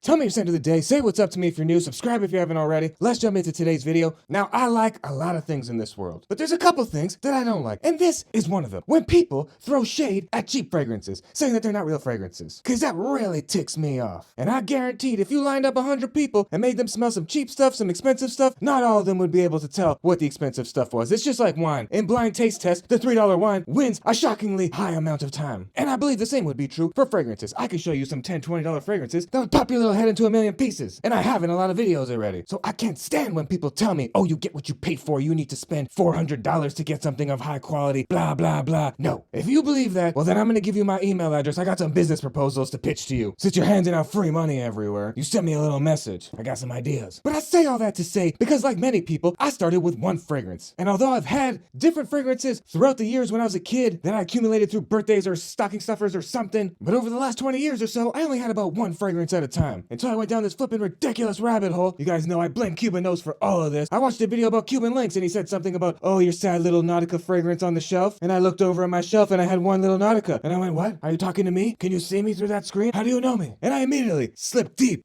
Tell me your scent of the day, say what's up to me if you're new, subscribe if you haven't already. Let's jump into today's video. Now, I like a lot of things in this world, but there's a couple things that I don't like, and this is one of them. When people throw shade at cheap fragrances, saying that they're not real fragrances, cause that really ticks me off. And I guaranteed if you lined up 100 people and made them smell some cheap stuff, some expensive stuff, not all of them would be able to tell what the expensive stuff was. It's just like wine. In blind taste test, the $3 wine wins a shockingly high amount of time. And I believe the same would be true for fragrances. I could show you some $10, $20 fragrances that would pop your little head into a million pieces. And I have in a lot of videos already. So I can't stand when people tell me, oh, you get what you pay for. You need to spend $400 to get something of high quality, blah, blah, blah. No. If you believe that, well, then I'm going to give you my email address. I got some business proposals to pitch to you. Since you're handing out free money everywhere, you send me a little message. I got some ideas. But I say all that to say, because like many people, I started with one fragrance. And although I've had different fragrances throughout the years when I was a kid that I accumulated through birthdays or stocking stuffers or something, but over the last 20 years or so, I only had about one fragrance at a time. Until I went down this flipping ridiculous rabbit hole. You guys know I blame Cuban Nose for all of this. I watched a video about Cuban Links and he said something about, oh, your sad little Nautica fragrance on the shelf. And I looked over at my shelf and I had one little Nautica. And I went, what? Are you talking to me? Can you see me through that screen? How do you know me? And I immediately slipped deep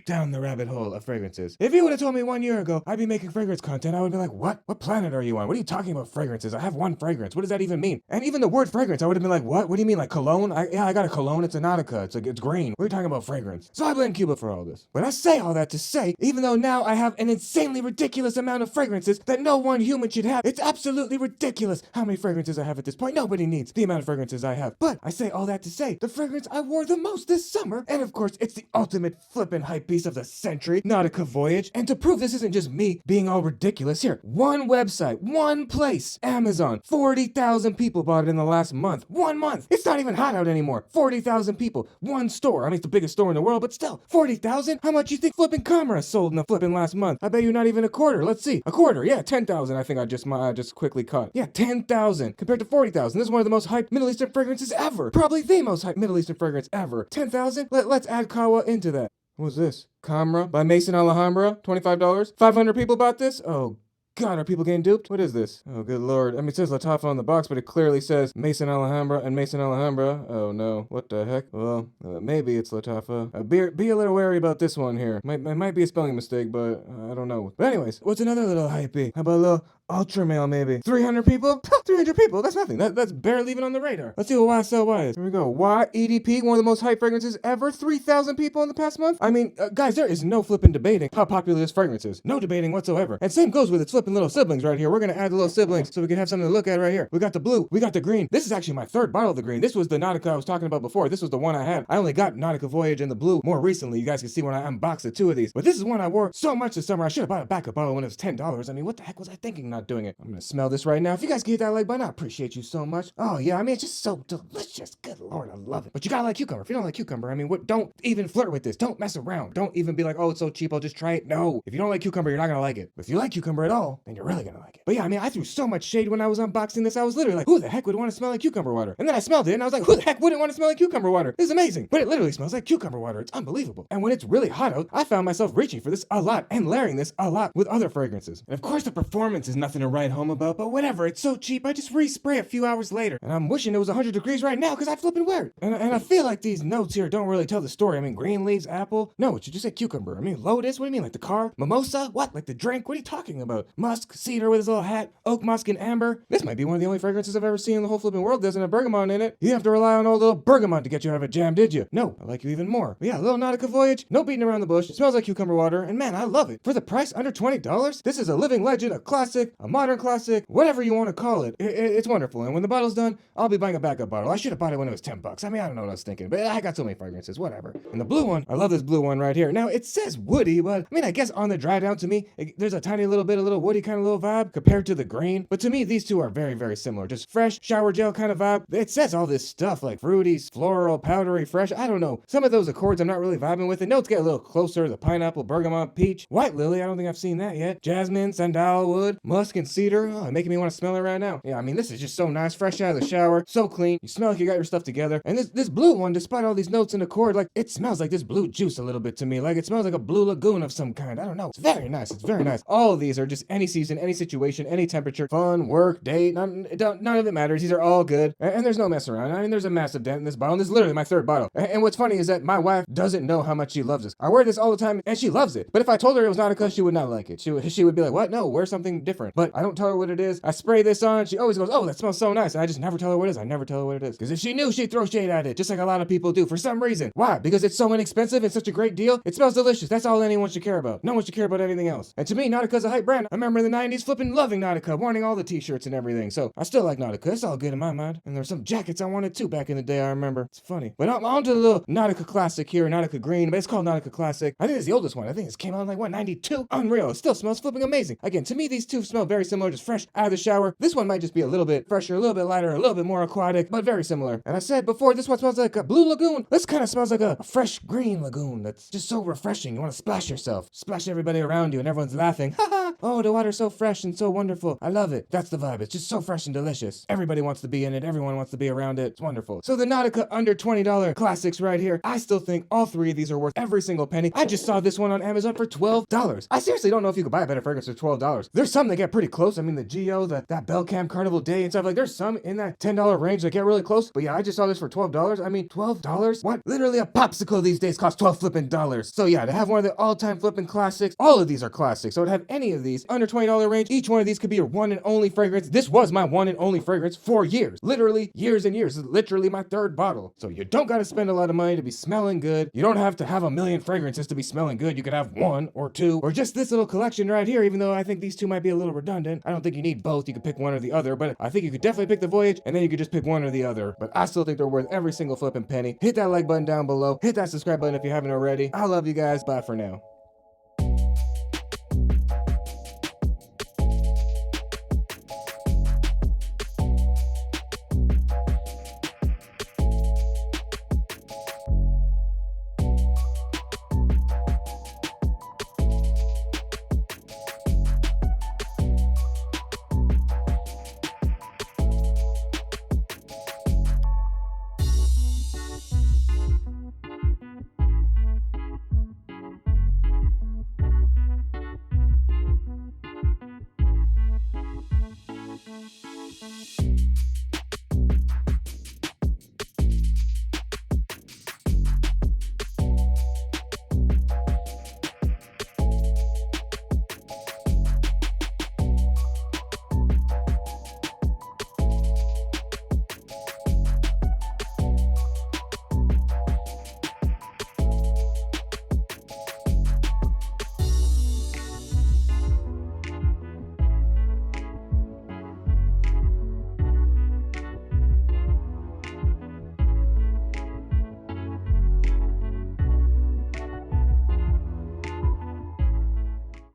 down the rabbit hole of fragrances. If you would have told me 1 year ago I'd be making fragrance content, I would be like, what? What planet are you on? What are you talking about fragrances? I have one fragrance. What does that even mean? And even the word fragrance, I would have been like, what? What do you mean? Like cologne? I got a cologne. It's a Nautica. It's green. What are you talking about fragrance? So I blame Cuba for all this. But I say all that to say, even though now I have an insanely ridiculous amount of fragrances that no one human should have, it's absolutely ridiculous how many fragrances I have at this point. Nobody needs the amount of fragrances I have. But I say all that to say, the fragrance I wore the most this summer, and of course, it's the ultimate flippin' hype piece of the century, Nautica Voyage. And to prove this isn't just me being all ridiculous, here, one website, one place, Amazon, 40,000 people bought it in the last month. 1 month. It's not even hot out anymore. 40,000 people. One store. I mean, it's the biggest store in the world, but still, 40,000? How much you think flippin' Camera sold in the flippin' last month? I bet you not even a quarter. Let's see. A quarter. Yeah, 10,000. I think I just quickly caught. Yeah, 10,000 compared to 40,000. This is one of the most hyped Middle Eastern fragrances ever. Probably the most hyped Middle Eastern fragrance ever. 10,000? Let's add Kawa into that. What's this? Camera by Mason Alhambra, $25. 500 people bought this? Oh, God, are people getting duped? What is this? Oh, good Lord. I mean, it says Lattafa on the box, but it clearly says Mason Alhambra and Mason Alhambra. Oh, no. What the heck? Well, maybe it's Lattafa. Be a little wary about this one here. Might be a spelling mistake, but I don't know. But anyways, what's another little hypey? How about a little Ultra Male, maybe? 300 people? 300 people? That's nothing. That's barely even on the radar. Let's see what YSLY is. Here we go. YEDP, one of the most hyped fragrances ever. 3,000 people in the past month? I mean, guys, there is no flipping debating how popular this fragrance is. No debating whatsoever. And same goes with its flipping little siblings right here. We're gonna add the little siblings so we can have something to look at right here. We got the blue. We got the green. This is actually my third bottle of the green. This was the Nautica I was talking about before. This was the one I had. I only got Nautica Voyage in the blue more recently. You guys can see when I unboxed the two of these. But this is one I wore so much this summer. I should have bought a backup bottle when it was $10. I mean, what the heck was I thinking not doing it? I'm gonna smell this right now. If you guys can hit that like button, I appreciate you so much. Oh yeah, I mean, it's just so delicious. Good Lord, I love it. But you gotta like cucumber. If you don't like cucumber, I mean, don't even flirt with this. Don't mess around. Don't even be like, oh, it's so cheap, I'll just try it. No. If you don't like cucumber, you're not gonna like it. But if you like cucumber at all, then you're really gonna like it. But yeah, I mean, I threw so much shade when I was unboxing this. I was literally like, who the heck would want to smell like cucumber water? And then I smelled it and I was like, who the heck wouldn't want to smell like cucumber water? This is amazing. But it literally smells like cucumber water. It's unbelievable. And when it's really hot out, I found myself reaching for this a lot and layering this a lot with other fragrances. And of course the performance is nothing to write home about, but whatever, it's so cheap, I just respray a few hours later. And I'm wishing it was 100 degrees right now because I flipping wear it. And I feel like these notes here don't really tell the story. I mean, green leaves, apple. No, it should just say cucumber. I mean, lotus, what do you mean? Like the car? Mimosa? What? Like the drink? What are you talking about? Musk, cedar with his little hat, oak musk and amber. This might be one of the only fragrances I've ever seen in the whole flipping world that doesn't have bergamot in it. You have to rely on old little bergamot to get you out of a jam, did you? No, I like you even more. But yeah, a little Nautica Voyage, no beating around the bush. It smells like cucumber water, and man, I love it. For the price under $20, this is a living legend, a classic, a modern classic, whatever you want to call it. It's wonderful. And when the bottle's done, I'll be buying a backup bottle. I should have bought it when it was $10. I mean, I don't know what I was thinking, but I got so many fragrances, whatever. And the blue one, I love this blue one right here. Now, it says woody, but I mean, I guess on the dry down to me, there's a tiny little bit, a little woody kind of little vibe compared to the green. But to me, these two are very, very similar. Just fresh, shower gel kind of vibe. It says all this stuff like fruity, floral, powdery, fresh. I don't know. Some of those accords I'm not really vibing with. The notes get a little closer. The pineapple, bergamot, peach, white lily. I don't think I've seen that yet. Jasmine, sandalwood, musk. musk and cedar. Oh, making me want to smell it right now. Yeah, I mean, this is just so nice, fresh out of the shower, so clean. You smell like you got your stuff together. And this blue one, despite all these notes in the cord, like, it smells like this blue juice a little bit to me. Like, it smells like a blue lagoon of some kind. I don't know. It's very nice. It's very nice. All of these are just any season, any situation, any temperature, fun, work, date. None of it matters. These are all good. And there's no mess around. I mean, there's a massive dent in this bottle. This is literally my third bottle. And what's funny is that my wife doesn't know how much she loves this. I wear this all the time, and she loves it. But if I told her it was Nautica, she would not like it. She would be like, what? No, wear something different. But I don't tell her what it is. I spray this on. She always goes, oh, that smells so nice. And I just never tell her what it is. I never tell her what it is. Because if she knew, she'd throw shade at it, just like a lot of people do for some reason. Why? Because it's so inexpensive and such a great deal. It smells delicious. That's all anyone should care about. No one should care about anything else. And to me, Nautica's a hype brand. I remember in the 90s flipping loving Nautica, wanting all the t-shirts and everything. So I still like Nautica. It's all good in my mind. And there's some jackets I wanted too back in the day, I remember. It's funny. But on to the little Nautica Classic here, Nautica Green. But it's called Nautica Classic. I think it's the oldest one. I think it came out in like, what, 92? Unreal. It still smells flipping amazing. Again, to me, these two smell very similar, just fresh out of the shower. This one might just be a little bit fresher, a little bit lighter, a little bit more aquatic, but very similar. And I said before, this one smells like a blue lagoon. This kind of smells like a fresh green lagoon that's just so refreshing. You want to splash yourself, splash everybody around you, and everyone's laughing. Ha ha! Oh, the water's so fresh and so wonderful. I love it. That's the vibe. It's just so fresh and delicious. Everybody wants to be in it. Everyone wants to be around it. It's wonderful. So the Nautica under $20 classics right here. I still think all three of these are worth every single penny. I just saw this one on Amazon for $12. I seriously don't know if you could buy a better fragrance for $12. There's some that get pretty close. I mean, the Geo, that Bellcam Carnival Day and stuff, like there's some in that $10 range that get really close. But yeah, I just saw this for $12. I mean, $12? What? Literally a popsicle these days costs 12 flipping dollars. So yeah, to have one of the all-time flipping classics, all of these are classics. So to have any of these under $20 range, each one of these could be your one and only fragrance. This was my one and only fragrance for years. Literally years and years. This is literally my third bottle. So you don't gotta spend a lot of money to be smelling good. You don't have to have a million fragrances to be smelling good. You could have one or two, or just this little collection right here, even though I think these two might be a little redundant. I don't think you need both. You could pick one or the other, but I think you could definitely pick the Voyage, and then you could just pick one or the other. But I still think they're worth every single flipping penny. Hit that like button down below. Hit that subscribe button if you haven't already. I love you guys. Bye for now.